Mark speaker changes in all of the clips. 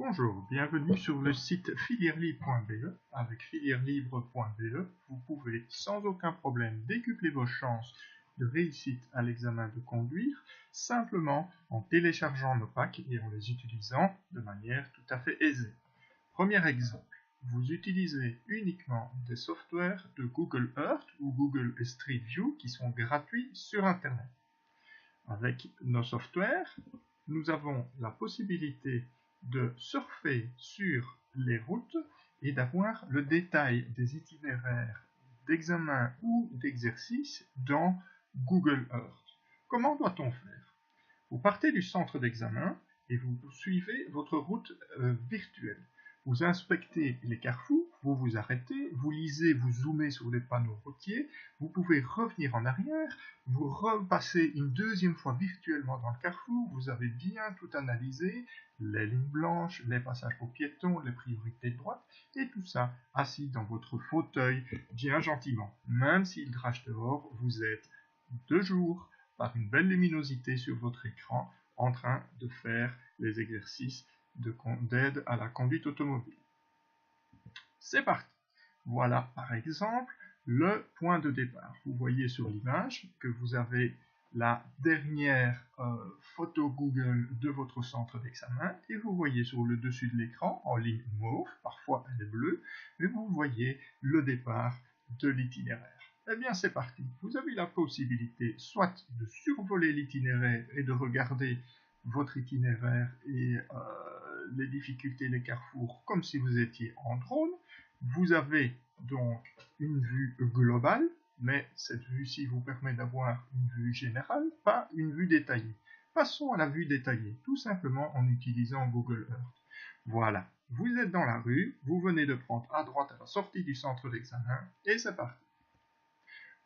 Speaker 1: Bonjour, bienvenue sur le site filièrelibre.be. Avec filièrelibre.be, vous pouvez sans aucun problème décupler vos chances de réussite à l'examen de conduire simplement en téléchargeant nos packs et en les utilisant de manière tout à fait aisée. Premier exemple, vous utilisez uniquement des softwares de Google Earth ou Google Street View qui sont gratuits sur Internet. Avec nos softwares, nous avons la possibilité de surfer sur les routes et d'avoir le détail des itinéraires d'examen ou d'exercice dans Google Earth. Comment doit-on faire? Vous partez du centre d'examen et vous suivez votre route virtuelle. Vous inspectez les carrefours, vous vous arrêtez, vous lisez, vous zoomez sur les panneaux routiers, vous pouvez revenir en arrière, vous repassez une deuxième fois virtuellement dans le carrefour, vous avez bien tout analysé, les lignes blanches, les passages pour piétons, les priorités de droite, et tout ça assis dans votre fauteuil bien gentiment. Même s'il drache dehors, vous êtes de jour, par une belle luminosité sur votre écran, en train de faire les exercices d'aide à la conduite automobile. C'est parti. Voilà par exemple le point de départ. Vous voyez sur l'image que vous avez la dernière photo Google de votre centre d'examen et vous voyez sur le dessus de l'écran en ligne mauve, parfois elle est bleue, mais vous voyez le départ de l'itinéraire. Eh bien c'est parti, vous avez la possibilité soit de survoler l'itinéraire et de regarder votre itinéraire et les difficultés, les carrefours, comme si vous étiez en drone. Vous avez donc une vue globale, mais cette vue-ci vous permet d'avoir une vue générale, pas une vue détaillée. Passons à la vue détaillée, tout simplement en utilisant Google Earth. Voilà, vous êtes dans la rue, vous venez de prendre à droite à la sortie du centre d'examen, et c'est parti.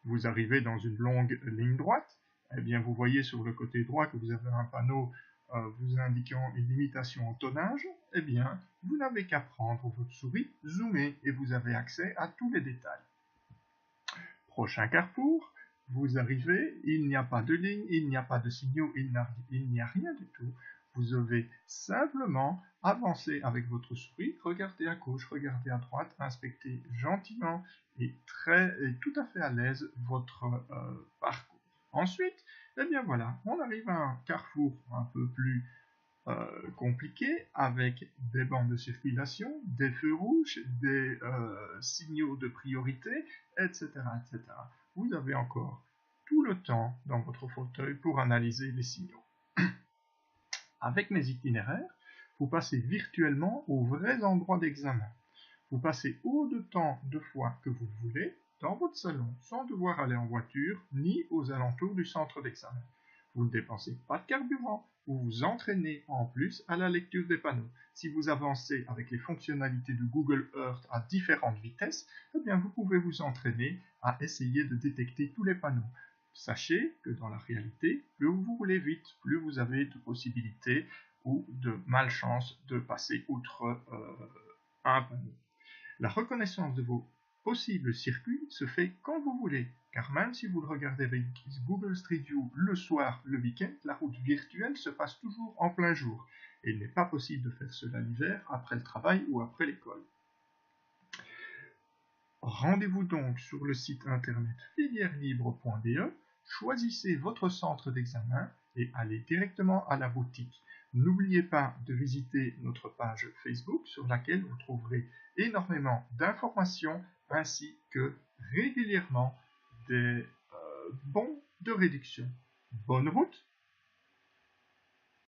Speaker 1: Vous arrivez dans une longue ligne droite, eh bien vous voyez sur le côté droit que vous avez un panneau vous indiquant une limitation en tonnage, eh bien vous n'avez qu'à prendre votre souris, zoomer et vous avez accès à tous les détails. Prochain carrefour, vous arrivez, il n'y a pas de ligne, il n'y a pas de signaux, il n'y a rien du tout. Vous devez simplement avancer avec votre souris, regarder à gauche, regarder à droite, inspecter gentiment et tout à fait à l'aise votre parcours. Ensuite, eh bien voilà, on arrive à un carrefour un peu plus compliqué avec des bandes de circulation, des feux rouges, des signaux de priorité, etc., etc. Vous avez encore tout le temps dans votre fauteuil pour analyser les signaux. Avec mes itinéraires, vous passez virtuellement aux vrais endroits d'examen. Vous passez autant de fois que vous voulez dans votre salon sans devoir aller en voiture ni aux alentours du centre d'examen. Vous ne dépensez pas de carburant, vous vous entraînez en plus à la lecture des panneaux. Si vous avancez avec les fonctionnalités de Google Earth à différentes vitesses, eh bien vous pouvez vous entraîner à essayer de détecter tous les panneaux. Sachez que dans la réalité, plus vous roulez vite, plus vous avez de possibilités ou de malchance de passer outre un panneau. La reconnaissance de vos possibles circuits se fait quand vous voulez, car même si vous le regardez avec Google Street View le soir, le week-end, la route virtuelle se passe toujours en plein jour, et il n'est pas possible de faire cela l'hiver, après le travail ou après l'école. Rendez-vous donc sur le site internet filièrelibre.be, choisissez votre centre d'examen et allez directement à la boutique. N'oubliez pas de visiter notre page Facebook sur laquelle vous trouverez énormément d'informations ainsi que régulièrement des bons de réduction. Bonne route!